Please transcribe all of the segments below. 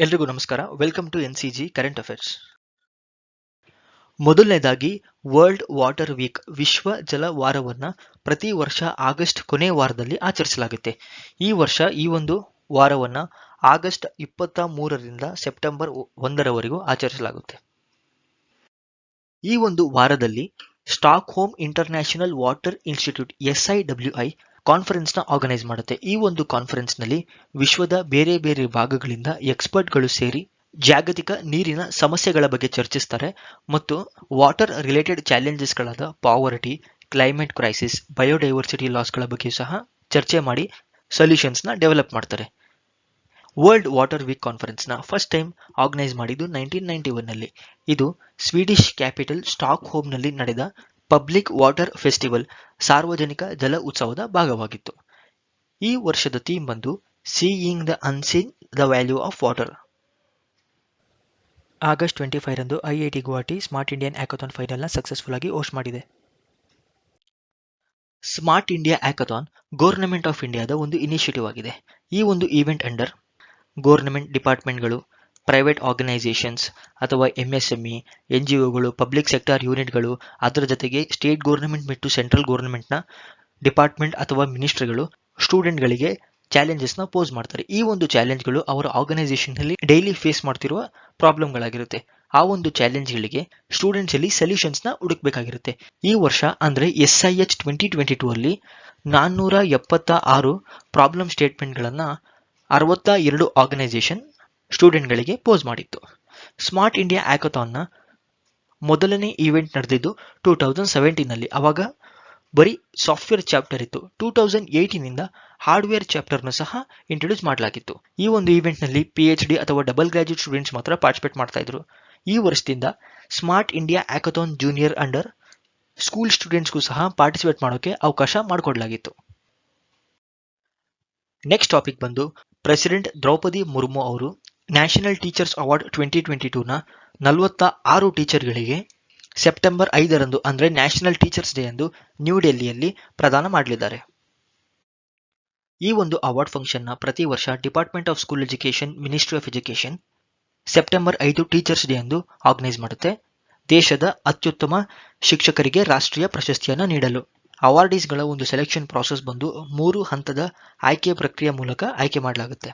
ಎಲ್ರಿಗೂ ನಮಸ್ಕಾರ. Welcome to NCG current affairs. ಮೊದಲನೇದಾಗಿ ವರ್ಲ್ಡ್ ವಾಟರ್ ವೀಕ್ ವಿಶ್ವ ಜಲ ವಾರವನ್ನು ಪ್ರತಿ ವರ್ಷ ಆಗಸ್ಟ್ ಕೊನೆ ವಾರದಲ್ಲಿ ಆಚರಿಸಲಾಗುತ್ತೆ. ಈ ವರ್ಷ ಈ ಒಂದು ವಾರವನ್ನು ಆಗಸ್ಟ್ 23ರಿಂದ ಸೆಪ್ಟೆಂಬರ್ 1ರವರೆಗೂ ಆಚರಿಸಲಾಗುತ್ತೆ. ಈ ಒಂದು ವಾರದಲ್ಲಿ Stockholm international water institute SIWI ಕಾನ್ಫರೆನ್ಸ್ನ ಆರ್ಗನೈಸ್ ಮಾಡುತ್ತೆ. ಈ ಒಂದು ಕಾನ್ಫರೆನ್ಸ್ನಲ್ಲಿ ವಿಶ್ವದ ಬೇರೆ ಬೇರೆ ಭಾಗಗಳಿಂದ ಎಕ್ಸ್ಪರ್ಟ್ಗಳು ಸೇರಿ ಜಾಗತಿಕ ನೀರಿನ ಸಮಸ್ಯೆಗಳ ಬಗ್ಗೆ ಚರ್ಚಿಸ್ತಾರೆ ಮತ್ತು ವಾಟರ್ ರಿಲೇಟೆಡ್ ಚಾಲೆಂಜಸ್ಗಳಾದ ಪಾವರ್ಟಿ, ಕ್ಲೈಮೇಟ್ ಕ್ರೈಸಿಸ್, ಬಯೋಡೈವರ್ಸಿಟಿ ಲಾಸ್ಗಳ ಬಗ್ಗೆ ಸಹ ಚರ್ಚೆ ಮಾಡಿ ಸೊಲ್ಯೂಷನ್ಸ್ನ ಡೆವಲಪ್ ಮಾಡ್ತಾರೆ. ವರ್ಲ್ಡ್ ವಾಟರ್ ವೀಕ್ ಕಾನ್ಫರೆನ್ಸ್ನ ಫಸ್ಟ್ ಟೈಮ್ ಆರ್ಗನೈಸ್ ಮಾಡಿದ್ದು 1991ನಲ್ಲಿ. ಇದು ಸ್ವೀಡಿಷ್ ಕ್ಯಾಪಿಟಲ್ ಸ್ಟಾಕ್ ಹೋಮ್ನಲ್ಲಿ ನಡೆದ ಪಬ್ಲಿಕ್ ವಾಟರ್ ಫೆಸ್ಟಿವಲ್ ಸಾರ್ವಜನಿಕ ಜಲ ಉತ್ಸವದ ಭಾಗವಾಗಿತ್ತು. ಈ ವರ್ಷದ ಥೀಮ್ ಬಂದು seeing the unseen the value of water. August 25ರಂದು IIT Guwahati smart Indian hackathon ಫೈನಲ್ನ successful ಆಗಿ ಹೋಸ್ಟ್ ಮಾಡಿದೆ. Smart India hackathon government of ಇಂಡಿಯಾದ ಒಂದು ಇನಿಷಿಯೇಟಿವ್ ಆಗಿದೆ. ಈ ಒಂದು event under government ಡಿಪಾರ್ಟ್ಮೆಂಟ್ಗಳು, private organisations ಅಥವಾ MSME, NGOಗಳು, ಪಬ್ಲಿಕ್ ಸೆಕ್ಟಾರ್ ಯೂನಿಟ್ಗಳು, ಅದರ ಜೊತೆಗೆ ಸ್ಟೇಟ್ ಗವರ್ನಮೆಂಟ್ ಮತ್ತು ಸೆಂಟ್ರಲ್ ಗವರ್ನಮೆಂಟ್ನ ಡಿಪಾರ್ಟ್ಮೆಂಟ್ ಅಥವಾ ಮಿನಿಸ್ಟ್ರಿಗಳು ಸ್ಟೂಡೆಂಟ್ಗಳಿಗೆ ಚಾಲೆಂಜಸ್ನ ಪೋಸ್ ಮಾಡ್ತಾರೆ. ಈ ಒಂದು ಚಾಲೆಂಜ್ಗಳು ಅವರ ಆರ್ಗನೈಸೇಷನ್ನಲ್ಲಿ ಡೈಲಿ ಫೇಸ್ ಮಾಡ್ತಿರುವ ಪ್ರಾಬ್ಲಮ್ಗಳಾಗಿರುತ್ತೆ. ಆ ಒಂದು ಚಾಲೆಂಜ್ಗಳಿಗೆ ಸ್ಟೂಡೆಂಟ್ಸ್ ಅಲ್ಲಿ ಸೊಲ್ಯೂಷನ್ಸ್ನ ಹುಡುಕಬೇಕಾಗಿರುತ್ತೆ. ಈ ವರ್ಷ ಅಂದರೆ SIH 2022 ಅಲ್ಲಿ 476 ಪ್ರಾಬ್ಲಮ್ ಸ್ಟೇಟ್ಮೆಂಟ್ಗಳನ್ನು 62 ಆರ್ಗನೈಸೇಷನ್ ಸ್ಟೂಡೆಂಟ್ಗಳಿಗೆ ಪೋಸ್ ಮಾಡಿತ್ತು. ಸ್ಮಾರ್ಟ್ ಇಂಡಿಯಾ ಹ್ಯಾಕಥಾನ್ನ ಮೊದಲನೇ ಈವೆಂಟ್ ನಡೆದಿದ್ದು 2017ನಲ್ಲಿ. ಅವಾಗ ಬರೀ ಸಾಫ್ಟ್ವೇರ್ ಚಾಪ್ಟರ್ ಇತ್ತು. 2018ನಿಂದ ಹಾರ್ಡ್ವೇರ್ ಚಾಪ್ಟರ್ನ ಸಹ ಇಂಟ್ರೊಡ್ಯೂಸ್ ಮಾಡಲಾಗಿತ್ತು. ಈ ಒಂದು ಈವೆಂಟ್ನಲ್ಲಿ PhD ಅಥವಾ ಡಬಲ್ ಗ್ರಾಜ್ಯುಯೇಟ್ ಸ್ಟೂಡೆಂಟ್ಸ್ ಮಾತ್ರ ಪಾರ್ಟಿಸಿಪೇಟ್ ಮಾಡ್ತಾ ಇದ್ರು. ಈ ವರ್ಷದಿಂದ smart India hackathon junior under school ಸ್ಟೂಡೆಂಟ್ಸ್ಗೂ ಸಹ ಪಾರ್ಟಿಸಿಪೇಟ್ ಮಾಡೋಕೆ ಅವಕಾಶ ಮಾಡಿಕೊಡಲಾಗಿತ್ತು. ನೆಕ್ಸ್ಟ್ ಟಾಪಿಕ್ ಬಂದು ಪ್ರೆಸಿಡೆಂಟ್ ದ್ರೌಪದಿ ಮುರ್ಮು ಅವರು ನ್ಯಾಷನಲ್ ಟೀಚರ್ಸ್ ಅವಾರ್ಡ್ 2022ನ 46 ಟೀಚರ್ಗಳಿಗೆ ಸೆಪ್ಟೆಂಬರ್ 5ರಂದು ಅಂದರೆ ನ್ಯಾಷನಲ್ ಟೀಚರ್ಸ್ ಡೇ ಎಂದು ನ್ಯೂ ಡೆಲ್ಲಿಯಲ್ಲಿ ಪ್ರದಾನ ಮಾಡಲಿದ್ದಾರೆ. ಈ ಒಂದು ಅವಾರ್ಡ್ ಫಂಕ್ಷನ್ನ ಪ್ರತಿ ವರ್ಷ department of school education, ministry of education September 5 teachers day ಎಂದು ಆರ್ಗನೈಸ್ ಮಾಡುತ್ತೆ. ದೇಶದ ಅತ್ಯುತ್ತಮ ಶಿಕ್ಷಕರಿಗೆ ರಾಷ್ಟ್ರೀಯ ಪ್ರಶಸ್ತಿಯನ್ನು ನೀಡಲು ಅವಾರ್ಡೀಸ್ಗಳ ಒಂದು ಸೆಲೆಕ್ಷನ್ ಪ್ರಾಸೆಸ್ ಬಂದು 3 ಹಂತದ ಆಯ್ಕೆ ಪ್ರಕ್ರಿಯೆ ಮೂಲಕ ಆಯ್ಕೆ ಮಾಡಲಾಗುತ್ತೆ.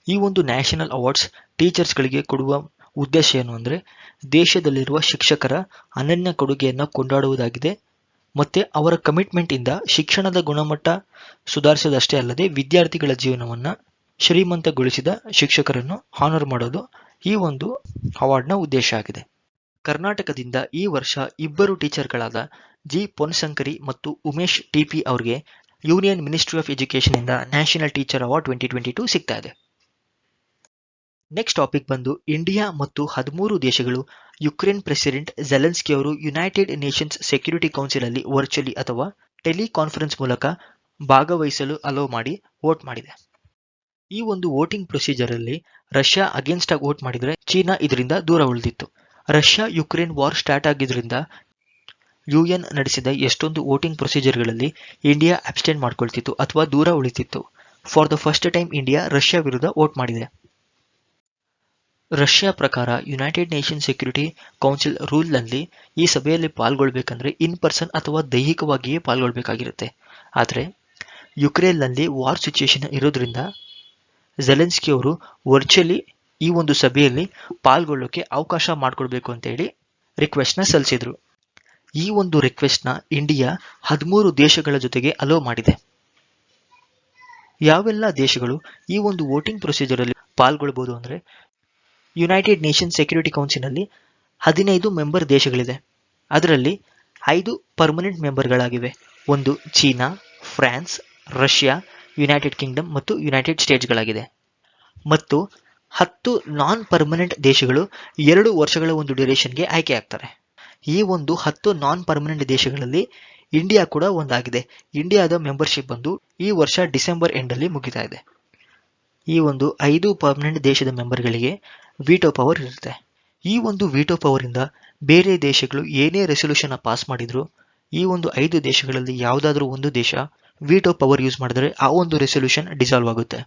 ಈ ಒಂದು ನ್ಯಾಷನಲ್ ಅವಾರ್ಡ್ಸ್ ಟೀಚರ್ಸ್ಗಳಿಗೆ ಕೊಡುವ ಉದ್ದೇಶ ಏನು ಅಂದರೆ ದೇಶದಲ್ಲಿರುವ ಶಿಕ್ಷಕರ ಅನನ್ಯ ಕೊಡುಗೆಯನ್ನು ಕೊಂಡಾಡುವುದಾಗಿದೆ ಮತ್ತು ಅವರ ಕಮಿಟ್ಮೆಂಟ್ ಇಂದ ಶಿಕ್ಷಣದ ಗುಣಮಟ್ಟ ಸುಧಾರಿಸೋದಷ್ಟೇ ಅಲ್ಲದೆ ವಿದ್ಯಾರ್ಥಿಗಳ ಜೀವನವನ್ನು ಶ್ರೀಮಂತಗೊಳಿಸಿದ ಶಿಕ್ಷಕರನ್ನು ಹಾನರ್ ಮಾಡೋದು ಈ ಒಂದು ಅವಾರ್ಡ್ನ ಉದ್ದೇಶ ಆಗಿದೆ. ಕರ್ನಾಟಕದಿಂದ ಈ ವರ್ಷ 2 ಟೀಚರ್ಗಳಾದ G. ಪೊನ್ಸಂಕರಿ ಮತ್ತು ಉಮೇಶ್ TP ಅವರಿಗೆ ಯೂನಿಯನ್ ಮಿನಿಸ್ಟ್ರಿ ಆಫ್ ಎಜುಕೇಷನ್ ಇಂದ ನ್ಯಾಷನಲ್ ಟೀಚರ್ ಅವಾರ್ಡ್ 2022 ಸಿಗ್ತಾ ಇದೆ. ನೆಕ್ಸ್ಟ್ ಟಾಪಿಕ್ ಬಂದು ಇಂಡಿಯಾ ಮತ್ತು 13 ದೇಶಗಳು ಯುಕ್ರೇನ್ ಪ್ರೆಸಿಡೆಂಟ್ ಝೆಲೆನ್ಸ್ಕಿ ಅವರು ಯುನೈಟೆಡ್ ನೇಷನ್ಸ್ ಸೆಕ್ಯೂರಿಟಿ ಕೌನ್ಸಿಲ್ ಅಲ್ಲಿ ವರ್ಚುವಲಿ ಅಥವಾ ಟೆಲಿಕಾನ್ಫರೆನ್ಸ್ ಮೂಲಕ ಭಾಗವಹಿಸಲು ಅಲೋ ಮಾಡಿ ವೋಟ್ ಮಾಡಿದೆ. ಈ ಒಂದು ವೋಟಿಂಗ್ ಪ್ರೊಸೀಜರ್ ಅಲ್ಲಿ ರಷ್ಯಾ ಅಗೇನ್ಸ್ಟ್ ಆಗಿ ವೋಟ್ ಮಾಡಿದ್ರೆ ಚೀನಾ ಇದರಿಂದ ದೂರ ಉಳಿದಿತ್ತು. ರಷ್ಯಾ ಯುಕ್ರೇನ್ ವಾರ್ ಸ್ಟಾರ್ಟ್ ಆಗಿದ್ರಿಂದ UN ನಡೆಸಿದ ಎಷ್ಟೊಂದು ವೋಟಿಂಗ್ ಪ್ರೊಸೀಜರ್ಗಳಲ್ಲಿ ಇಂಡಿಯಾ ಅಬ್ಸ್ಟೇನ್ ಮಾಡ್ಕೊಳ್ತಿತ್ತು ಅಥವಾ ದೂರ ಉಳಿತಿತ್ತು. For the first time India Russia ವಿರುದ್ಧ ವೋಟ್ ಮಾಡಿದೆ. ರಷ್ಯಾ ಪ್ರಕಾರ ಯುನೈಟೆಡ್ ನೇಷನ್ ಸೆಕ್ಯೂರಿಟಿ ಕೌನ್ಸಿಲ್ ರೂಲ್ನಲ್ಲಿ ಈ ಸಭೆಯಲ್ಲಿ ಪಾಲ್ಗೊಳ್ಬೇಕಂದ್ರೆ ಇನ್ ಪರ್ಸನ್ ಅಥವಾ ದೈಹಿಕವಾಗಿಯೇ ಪಾಲ್ಗೊಳ್ಬೇಕಾಗಿರುತ್ತೆ. ಆದರೆ ಯುಕ್ರೇನ್ನಲ್ಲಿ ವಾರ್ ಸಿಚುಯೇಷನ್ ಇರೋದ್ರಿಂದ ಝೆಲೆನ್ಸ್ಕಿ ಅವರು ವರ್ಚುವಲಿ ಈ ಒಂದು ಸಭೆಯಲ್ಲಿ ಪಾಲ್ಗೊಳ್ಳೋಕೆ ಅವಕಾಶ ಮಾಡಿಕೊಡ್ಬೇಕು ಅಂತೇಳಿ ರಿಕ್ವೆಸ್ಟ್ನ ಸಲ್ಲಿಸಿದ್ರು. ಈ ಒಂದು ರಿಕ್ವೆಸ್ಟ್ನ ಇಂಡಿಯಾ 13 ದೇಶಗಳ ಜೊತೆಗೆ ಅಲೋ ಮಾಡಿದೆ. ಯಾವೆಲ್ಲ ದೇಶಗಳು ಈ ಒಂದು ವೋಟಿಂಗ್ ಪ್ರೊಸೀಜರ್ ಅಲ್ಲಿ ಪಾಲ್ಗೊಳ್ಬಹುದು ಅಂದರೆ ಯುನೈಟೆಡ್ ನೇಷನ್ ಸೆಕ್ಯೂರಿಟಿ ಕೌನ್ಸಿಲ್ನಲ್ಲಿ 15 ಮೆಂಬರ್ ದೇಶಗಳಿದೆ. ಅದರಲ್ಲಿ 5 ಪರ್ಮನೆಂಟ್ ಮೆಂಬರ್ಗಳಾಗಿವೆ. ಒಂದು China, France, Russia, United Kingdom ಮತ್ತು ಯುನೈಟೆಡ್ ಸ್ಟೇಟ್ಸ್ಗಳಾಗಿದೆ. ಮತ್ತು 10 ನಾನ್ ಪರ್ಮನೆಂಟ್ ದೇಶಗಳು 2 ವರ್ಷಗಳ ಒಂದು ಡ್ಯೂರೇಷನ್ಗೆ ಆಯ್ಕೆ ಆಗ್ತಾರೆ. ಈ ಒಂದು 10 ನಾನ್ ಪರ್ಮನೆಂಟ್ ದೇಶಗಳಲ್ಲಿ ಇಂಡಿಯಾ ಕೂಡ ಒಂದಾಗಿದೆ. ಇಂಡಿಯಾದ ಮೆಂಬರ್ಶಿಪ್ ಬಂದು ಈ ವರ್ಷ ಡಿಸೆಂಬರ್ ಎಂಡಲ್ಲಿ ಮುಗಿತಾ ಇದೆ. ಈ ಒಂದು 5 ಪರ್ಮನೆಂಟ್ ದೇಶದ ಮೆಂಬರ್ಗಳಿಗೆ ವಿಟೋ ಪವರ್ ಇರುತ್ತೆ. ಈ ಒಂದು ವಿಟೋ ಪವರ್ ಇಂದ ಬೇರೆ ದೇಶಗಳು ಏನೇ ರೆಸೊಲ್ಯೂಷನ್ ಪಾಸ್ ಮಾಡಿದ್ರು ಈ ಒಂದು 5 ದೇಶಗಳಲ್ಲಿ ಯಾವುದಾದ್ರೂ ಒಂದು ದೇಶ ವಿಟೋ ಪವರ್ ಯೂಸ್ ಮಾಡಿದ್ರೆ ಆ ಒಂದು ರೆಸೊಲ್ಯೂಷನ್ ಡಿಸಾಲ್ವ್ ಆಗುತ್ತೆ.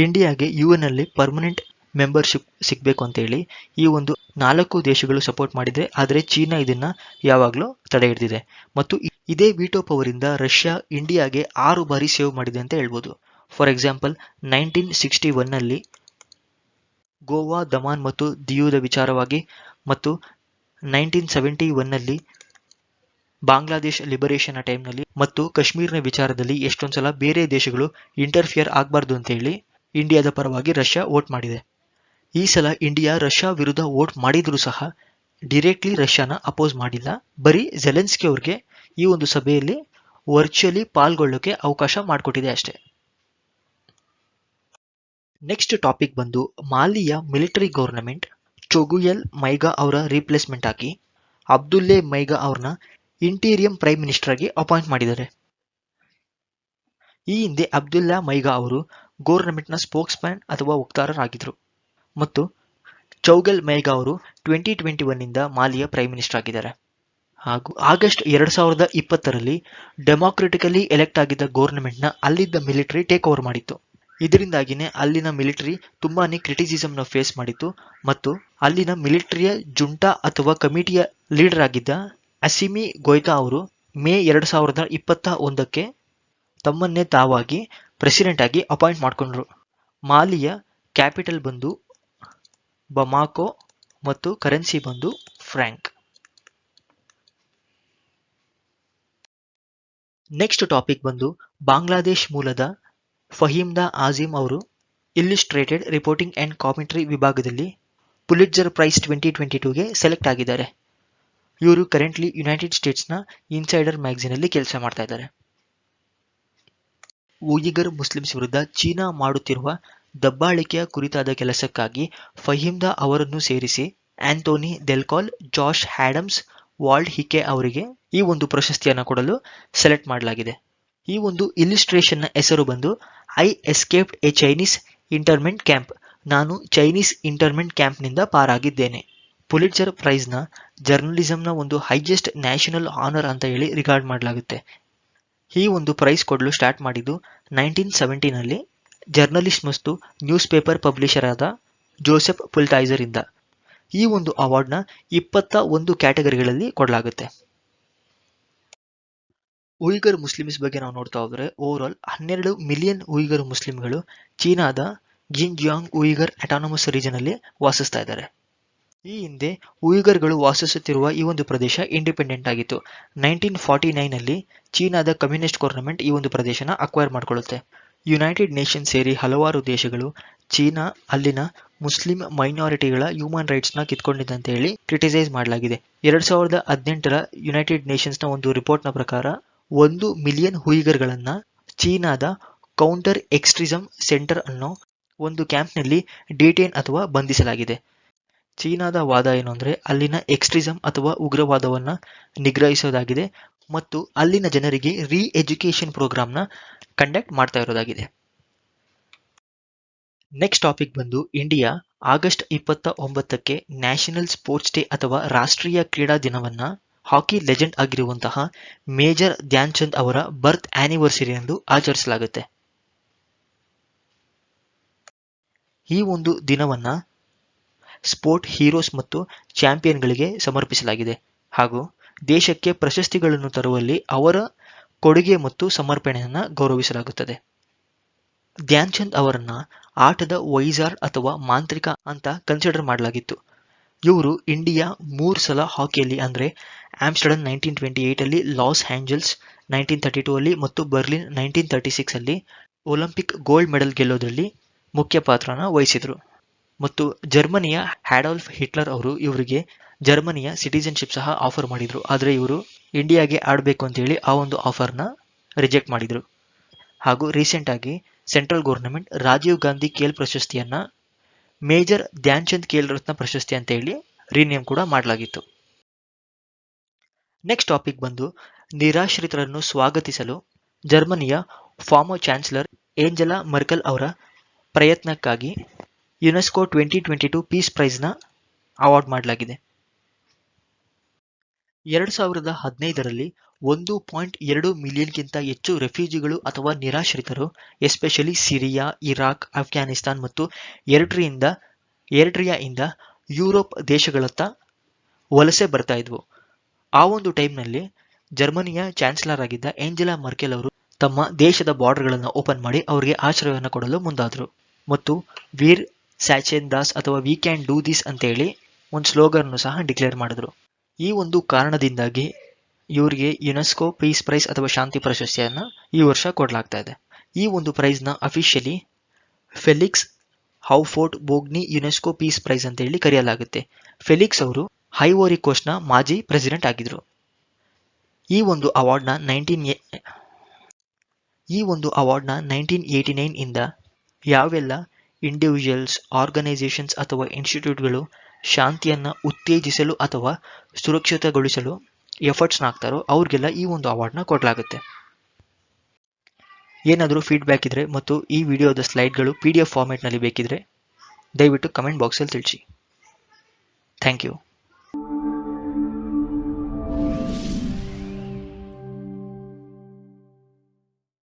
ಇಂಡಿಯಾಗೆ UN ಅಲ್ಲಿ ಪರ್ಮನೆಂಟ್ ಮೆಂಬರ್ಶಿಪ್ ಸಿಗಬೇಕು ಅಂತ ಹೇಳಿ ಈ ಒಂದು 4 ದೇಶಗಳು ಸಪೋರ್ಟ್ ಮಾಡಿದೆ. ಆದರೆ ಚೀನಾ ಇದನ್ನ ಯಾವಾಗಲೂ ತಡೆ ಹಿಡಿದಿದೆ. ಮತ್ತು ಇದೇ ವಿಟೋ ಪವರ್ ಇಂದ ರಷ್ಯಾ ಇಂಡಿಯಾಗೆ 6 ಬಾರಿ ಸೇವ್ ಮಾಡಿದೆ ಅಂತ ಹೇಳ್ಬೋದು. ಫಾರ್ ಎಕ್ಸಾಂಪಲ್ 1961 ನಲ್ಲಿ ಗೋವಾ, ದಮಾನ್ ಮತ್ತು ದಿಯುದ ವಿಚಾರವಾಗಿ, ಮತ್ತು 1971 ನಲ್ಲಿ ಬಾಂಗ್ಲಾದೇಶ್ ಲಿಬರೇಷನ್ ಟೈಮ್ನಲ್ಲಿ, ಮತ್ತು ಕಾಶ್ಮೀರ್ನ ವಿಚಾರದಲ್ಲಿ ಎಷ್ಟೊಂದ್ಸಲ ಬೇರೆ ದೇಶಗಳು ಇಂಟರ್ಫಿಯರ್ ಆಗಬಾರ್ದು ಅಂತ ಹೇಳಿ ಇಂಡಿಯಾದ ಪರವಾಗಿ ರಷ್ಯಾ ವೋಟ್ ಮಾಡಿದೆ. ಈ ಸಲ ಇಂಡಿಯಾ ರಷ್ಯಾ ವಿರುದ್ಧ ವೋಟ್ ಮಾಡಿದ್ರೂ ಸಹ ಡೈರೆಕ್ಟ್ಲಿ ರಷ್ಯಾನ ಅಪೋಸ್ ಮಾಡಿಲ್ಲ. ಬರೀ ಜೆಲೆನ್ಸ್ಕಿ ಅವ್ರಿಗೆ ಈ ಒಂದು ಸಭೆಯಲ್ಲಿ ವರ್ಚುವಲಿ ಪಾಲ್ಗೊಳ್ಳೋಕೆ ಅವಕಾಶ ಮಾಡಿಕೊಟ್ಟಿದೆ ಅಷ್ಟೇ. ನೆಕ್ಸ್ಟ್ ಟಾಪಿಕ್ ಬಂದು ಮಾಲಿಯ ಮಿಲಿಟರಿ ಗವರ್ನಮೆಂಟ್ ಚೊಗುಯೆಲ್ ಮೈಗಾ ಅವರ ರೀಪ್ಲೇಸ್ಮೆಂಟ್ ಆಗಿ ಅಬ್ದುಲ್ಲೆ ಮೈಗಾ ಅವ್ರನ್ನ ಇಂಟೀರಿಯಂ ಪ್ರೈಮ್ ಮಿನಿಸ್ಟರ್ ಆಗಿ ಅಪಾಯಿಂಟ್ ಮಾಡಿದ್ದಾರೆ. ಈ ಹಿಂದೆ ಅಬ್ದುಲ್ಲಾ ಮೈಗಾ ಅವರು ಗವರ್ನಮೆಂಟ್ನ ಸ್ಪೋಕ್ಸ್ ಮ್ಯಾನ್ ಅಥವಾ ವಕ್ತಾರರಾಗಿದ್ದರು, ಮತ್ತು ಚೌಗಲ್ ಮೈಗಾ ಅವರು 2021 ನಿಂದ ಮಾಲಿಯ ಪ್ರೈಮ್ ಮಿನಿಸ್ಟರ್ ಆಗಿದ್ದಾರೆ. ಹಾಗೂ ಆಗಸ್ಟ್ 2020ರಲ್ಲಿ ಡೆಮಾಕ್ರೆಟಿಕಲಿ ಎಲೆಕ್ಟ್ ಆಗಿದ್ದ ಗವರ್ನಮೆಂಟ್ನ ಅಲ್ಲಿದ್ದ ಮಿಲಿಟರಿ ಟೇಕ್ ಓವರ್ ಮಾಡಿತ್ತು. ಇದರಿಂದಾಗಿನೇ ಅಲ್ಲಿನ ಮಿಲಿಟರಿ ತುಂಬಾನೇ ಕ್ರಿಟಿಸಿಸಮ್ನ ಫೇಸ್ ಮಾಡಿತ್ತು. ಮತ್ತು ಅಲ್ಲಿನ ಮಿಲಿಟರಿಯ ಜುಂಟಾ ಅಥವಾ ಕಮಿಟಿಯ ಲೀಡರ್ ಆಗಿದ್ದ ಅಸಿಮಿ ಗೊಯ್ತಾ ಅವರು ಮೇ 2021ಕ್ಕೆ ತಮ್ಮನ್ನೇ ತಾವಾಗಿ ಪ್ರೆಸಿಡೆಂಟ್ ಆಗಿ ಅಪಾಯಿಂಟ್ ಮಾಡಿಕೊಂಡ್ರು. ಮಾಲಿಯ ಕ್ಯಾಪಿಟಲ್ ಬಂದು ಬಮಾಕೋ ಮತ್ತು ಕರೆನ್ಸಿ ಬಂದು ಫ್ರಾಂಕ್. ನೆಕ್ಸ್ಟ್ ಟಾಪಿಕ್ ಬಂದು ಬಾಂಗ್ಲಾದೇಶ್ ಮೂಲದ ಫಹೀಮ್ದಾ ಆಜಿಮ್ ಅವರು ಇಲ್ಲಿಸ್ಟ್ರೇಟೆಡ್ ರಿಪೋರ್ಟಿಂಗ್ ಅಂಡ್ ಕಾಮೆಂಟ್ರಿ ವಿಭಾಗದಲ್ಲಿ ಪುಲಿಟ್ಜರ್ ಪ್ರೈಸ್ 2022ಗೆ ಸೆಲೆಕ್ಟ್ ಆಗಿದ್ದಾರೆ. ಇವರು ಕರೆಂಟ್ಲಿ ಯುನೈಟೆಡ್ ಸ್ಟೇಟ್ಸ್ನ ಇನ್ಸೈಡರ್ ಮ್ಯಾಗಝೀನ್ ಅಲ್ಲಿ ಕೆಲಸ ಮಾಡ್ತಾ ಇದ್ದಾರೆ. ಉಯಿಗರ್ ಮುಸ್ಲಿಮ್ಸ್ ವಿರುದ್ಧ ಚೀನಾ ಮಾಡುತ್ತಿರುವ ದಬ್ಬಾಳಿಕೆಯ ಕುರಿತಾದ ಕೆಲಸಕ್ಕಾಗಿ ಫಹೀಮ್ದಾ ಅವರನ್ನು ಸೇರಿಸಿ ಆಂಥೋನಿ ದೆಲ್ಕಾಲ್, ಜಾಶ್ ಹ್ಯಾಡಮ್ಸ್, ವಾಲ್ಡ್ ಹಿಕೆ ಅವರಿಗೆ ಈ ಒಂದು ಪ್ರಶಸ್ತಿಯನ್ನು ಕೊಡಲು ಸೆಲೆಕ್ಟ್ ಮಾಡಲಾಗಿದೆ. ಈ ಒಂದು ಇಲಿಸ್ಟ್ರೇಷನ್ನ ಹೆಸರು ಬಂದು I escaped a Chinese internment camp, ನಾನು ಚೈನೀಸ್ ಇಂಟರ್ಮೆಂಟ್ ಕ್ಯಾಂಪ್ನಿಂದ ಪಾರಾಗಿದ್ದೇನೆ. ಪುಲಿಟ್ಜರ್ ಪ್ರೈಸ್ನ ಜರ್ನಲಿಸಂನ ಒಂದು ಹೈಯೆಸ್ಟ್ ನ್ಯಾಷನಲ್ ಆನರ್ ಅಂತ ಹೇಳಿ ರಿಗಾರ್ಡ್ ಮಾಡಲಾಗುತ್ತೆ. ಈ ಒಂದು ಪ್ರೈಸ್ ಕೊಡಲು ಸ್ಟಾರ್ಟ್ ಮಾಡಿದ್ದು 1970ನಲ್ಲಿ ಜರ್ನಲಿಸ್ಟ್ ಮತ್ತು ನ್ಯೂಸ್ ಪೇಪರ್ ಪಬ್ಲಿಷರ್ ಆದ ಜೋಸೆಫ್ ಪುಲ್ಟೈಸರ್ ಇಂದ. ಈ ಒಂದು ಅವಾರ್ಡ್ನ 21 ಕ್ಯಾಟಗರಿಗಳಲ್ಲಿ ಕೊಡಲಾಗುತ್ತೆ. ಉಯಿಗರ್ ಮುಸ್ಲಿಮ್ಸ್ ಬಗ್ಗೆ ನಾವು ನೋಡ್ತಾ ಹೋದ್ರೆ ಓವರ್ ಆಲ್ 12 ಮಿಲಿಯನ್ ಉಯಿಗರ್ ಮುಸ್ಲಿಂಗಳು ಚೀನಾದ ಜಿನ್ಜಿಯಾಂಗ್ ಉಯಿಗರ್ ಅಟಾನಮಸ್ ರೀಜನ್ ಅಲ್ಲಿ ವಾಸಿಸ್ತಾ ಇದ್ದಾರೆ. ಈ ಹಿಂದೆ ಉಯಿಗರ್ಗಳು ವಾಸಿಸುತ್ತಿರುವ ಈ ಒಂದು ಪ್ರದೇಶ ಇಂಡಿಪೆಂಡೆಂಟ್ ಆಗಿತ್ತು. 1949ನಲ್ಲಿ ಚೀನಾದ ಕಮ್ಯುನಿಸ್ಟ್ ಗವರ್ನಮೆಂಟ್ ಈ ಒಂದು ಪ್ರದೇಶನ ಅಕ್ವೈರ್ ಮಾಡಿಕೊಳ್ಳುತ್ತೆ. ಯುನೈಟೆಡ್ ನೇಷನ್ ಸೇರಿ ಹಲವಾರು ದೇಶಗಳು ಚೀನಾ ಅಲ್ಲಿನ ಮುಸ್ಲಿಂ ಮೈನಾರಿಟಿಗಳ ಹ್ಯೂಮನ್ ರೈಟ್ಸ್ನ ಕಿತ್ಕೊಂಡಿದೆ ಅಂತ ಹೇಳಿ ಕ್ರಿಟಿಸೈಸ್ ಮಾಡಲಾಗಿದೆ. 2018ರ ಯುನೈಟೆಡ್ ನೇಷನ್ಸ್ನ ಒಂದು ರಿಪೋರ್ಟ್ನ ಪ್ರಕಾರ 1 ಮಿಲಿಯನ್ ಉಯಿಗರ್ಗಳನ್ನ ಚೀನಾದ ಕೌಂಟರ್ ಎಕ್ಸ್ಟ್ರೀಸಮ್ ಸೆಂಟರ್ ಅನ್ನೋ ಒಂದು ಕ್ಯಾಂಪ್ನಲ್ಲಿ ಡಿಟೇನ್ ಅಥವಾ ಬಂಧಿಸಲಾಗಿದೆ. ಚೀನಾದ ವಾದ ಏನು ಅಂದ್ರೆ ಅಲ್ಲಿನ ಎಕ್ಸ್ಟ್ರೀಸಮ್ ಅಥವಾ ಉಗ್ರವಾದವನ್ನ ನಿಗ್ರಹಿಸೋದಾಗಿದೆ ಮತ್ತು ಅಲ್ಲಿನ ಜನರಿಗೆ ರೀ ಎಜುಕೇಶನ್ ಪ್ರೋಗ್ರಾಮ್ನ ಕಂಡಕ್ಟ್ ಮಾಡ್ತಾ ಇರೋದಾಗಿದೆ. ನೆಕ್ಸ್ಟ್ ಟಾಪಿಕ್ ಬಂದು ಇಂಡಿಯಾ ಆಗಸ್ಟ್ 29ಕ್ಕೆ ನ್ಯಾಷನಲ್ ಸ್ಪೋರ್ಟ್ಸ್ ಡೇ ಅಥವಾ ರಾಷ್ಟ್ರೀಯ ಕ್ರೀಡಾ ದಿನವನ್ನ ಹಾಕಿ ಲೆಜೆಂಡ್ ಆಗಿರುವಂತಹ ಮೇಜರ್ ಧ್ಯಾನ್ ಚಂದ್ ಅವರ ಬರ್ತ್ ಆನಿವರ್ಸರಿ ಎಂದು ಆಚರಿಸಲಾಗುತ್ತೆ. ಈ ಒಂದು ದಿನವನ್ನ ಸ್ಪೋರ್ಟ್ ಹೀರೋಸ್ ಮತ್ತು ಚಾಂಪಿಯನ್ಗಳಿಗೆ ಸಮರ್ಪಿಸಲಾಗಿದೆ ಹಾಗೂ ದೇಶಕ್ಕೆ ಪ್ರಶಸ್ತಿಗಳನ್ನು ತರುವಲ್ಲಿ ಅವರ ಕೊಡುಗೆ ಮತ್ತು ಸಮರ್ಪಣೆಯನ್ನು ಗೌರವಿಸಲಾಗುತ್ತದೆ. ಧ್ಯಾನ್ ಚಂದ್ ಅವರನ್ನ ಆಟದ ವೈಜಾರ್ಡ್ ಅಥವಾ ಮಾಂತ್ರಿಕ ಅಂತ ಕನ್ಸಿಡರ್ ಮಾಡಲಾಗಿತ್ತು. ಇವರು ಇಂಡಿಯಾ 3 ಸಲ ಹಾಕಿಯಲ್ಲಿ ಅಂದರೆ ಆಮ್ಸ್ಟರ್ಡಮ್ 1928ಅಲ್ಲಿ, ಲಾಸ್ ಏಂಜಲ್ಸ್ 1932 ಅಲ್ಲಿ ಮತ್ತು ಬರ್ಲಿನ್ 1936 ಅಲ್ಲಿ ಒಲಿಂಪಿಕ್ ಗೋಲ್ಡ್ ಮೆಡಲ್ ಗೆಲ್ಲೋದ್ರಲ್ಲಿ ಮುಖ್ಯ ಪಾತ್ರನ ವಹಿಸಿದ್ರು. ಮತ್ತು ಜರ್ಮನಿಯ ಅಡಾಲ್ಫ್ ಹಿಟ್ಲರ್ ಅವರು ಇವರಿಗೆ ಜರ್ಮನಿಯ ಸಿಟಿಜನ್ಶಿಪ್ ಸಹ ಆಫರ್ ಮಾಡಿದ್ರು. ಆದರೆ ಇವರು ಇಂಡಿಯಾಗೆ ಆಡಬೇಕು ಅಂತ ಹೇಳಿ ಆ ಒಂದು ಆಫರ್ನ ರಿಜೆಕ್ಟ್ ಮಾಡಿದ್ರು. ಹಾಗೂ ರೀಸೆಂಟ್ ಆಗಿ ಸೆಂಟ್ರಲ್ ಗವರ್ನಮೆಂಟ್ ರಾಜೀವ್ ಗಾಂಧಿ ಖೇಲ್ ಪ್ರಶಸ್ತಿಯನ್ನ ಮೇಜರ್ ಧ್ಯಾನ್ ಚಂದ್ ಖೇಲ್ ರತ್ನ ಪ್ರಶಸ್ತಿ ಅಂತ ಹೇಳಿ ರೀನೇಮ್ ಕೂಡ ಮಾಡಲಾಗಿತ್ತು. ನೆಕ್ಸ್ಟ್ ಟಾಪಿಕ್ ಬಂದು ನಿರಾಶ್ರಿತರನ್ನು ಸ್ವಾಗತಿಸಲು ಜರ್ಮನಿಯ ಫಾರ್ಮರ್ ಚಾನ್ಸಲರ್ ಏಂಜೆಲಾ ಮರ್ಕೆಲ್ ಅವರ ಪ್ರಯತ್ನಕ್ಕಾಗಿ ಯುನೆಸ್ಕೋ 2022 ಪೀಸ್ ಪ್ರೈಸ್ನ ಅವಾರ್ಡ್ ಮಾಡಲಾಗಿದೆ. 2015ರಲ್ಲಿ 1.2 ಮಿಲಿಯನ್ಗಿಂತ ಹೆಚ್ಚು ರೆಫ್ಯೂಜಿಗಳು ಅಥವಾ ನಿರಾಶ್ರಿತರು ಎಸ್ಪೆಷಲಿ ಸಿರಿಯಾ, ಇರಾಕ್, ಅಫ್ಘಾನಿಸ್ತಾನ್ ಮತ್ತು ಎರಿಟ್ರಿಯಾಯಿಂದ ಯುರೋಪ್ ದೇಶಗಳತ್ತ ವಲಸೆ ಬರ್ತಾ ಇದ್ವು. ಆ ಒಂದು ಟೈಮ್ನಲ್ಲಿ ಜರ್ಮನಿಯ ಚಾನ್ಸಲರ್ ಆಗಿದ್ದ ಏಂಜೆಲಾ ಮರ್ಕೆಲ್ ಅವರು ತಮ್ಮ ದೇಶದ ಬಾರ್ಡರ್ಗಳನ್ನು ಓಪನ್ ಮಾಡಿ ಅವರಿಗೆ ಆಶ್ರಯವನ್ನು ಕೊಡಲು ಮುಂದಾದರು ಮತ್ತು ವೀರ್ ಸ್ಯಾಚೆನ್ ದಾಸ್ ಅಥವಾ ವಿ ಕ್ಯಾನ್ ಡೂ ದಿಸ್ ಅಂತೇಳಿ ಒಂದು ಸ್ಲೋಗನ್ ಸಹ ಡಿಕ್ಲೇರ್ ಮಾಡಿದ್ರು. ಈ ಒಂದು ಕಾರಣದಿಂದಾಗಿ ಇವರಿಗೆ ಯುನೆಸ್ಕೋ ಪೀಸ್ ಪ್ರೈಸ್ ಅಥವಾ ಶಾಂತಿ ಪ್ರಶಸ್ತಿಯನ್ನು ಈ ವರ್ಷ ಕೊಡಲಾಗ್ತಾ ಇದೆ. ಈ ಒಂದು ಪ್ರೈಸ್ನ officially Felix Houphouet Boigny UNESCO peace prize ಅಂತ ಹೇಳಿ ಕರೆಯಲಾಗುತ್ತೆ. ಫೆಲಿಕ್ಸ್ ಅವರು ಐವೋರಿ ಕೋಸ್ಟ್ನ ಮಾಜಿ ಪ್ರೆಸಿಡೆಂಟ್ ಆಗಿದ್ರು. ಈ ಒಂದು ಅವಾರ್ಡ್ನ 1989 ಇಂದ ಯಾವೆಲ್ಲ ಇಂಡಿವಿಜುವಲ್ಸ್, ಆರ್ಗನೈಸೇಷನ್ಸ್ ಅಥವಾ ಇನ್ಸ್ಟಿಟ್ಯೂಟ್ಗಳು ಶಾಂತಿಯನ್ನು ಉತ್ತೇಜಿಸಲು ಅಥವಾ ಸುರಕ್ಷಿತಗೊಳಿಸಲು ಎಫರ್ಟ್ಸ್ನ ಹಾಕ್ತಾರೋ ಅವ್ರಿಗೆಲ್ಲ ಈ ಒಂದು ಅವಾರ್ಡ್ನ ಕೊಡಲಾಗುತ್ತೆ. ಏನಾದರೂ ಫೀಡ್ಬ್ಯಾಕ್ ಇದ್ರೆ ಮತ್ತು ಈ ವಿಡಿಯೋದ ಸ್ಲೈಡ್ಗಳು PDF ಫಾರ್ಮ್ಯಾಟ್ನಲ್ಲಿ ಬೇಕಿದ್ರೆ ದಯವಿಟ್ಟು ಕಮೆಂಟ್ ಬಾಕ್ಸಲ್ಲಿ ತಿಳಿಸಿ. Thank you.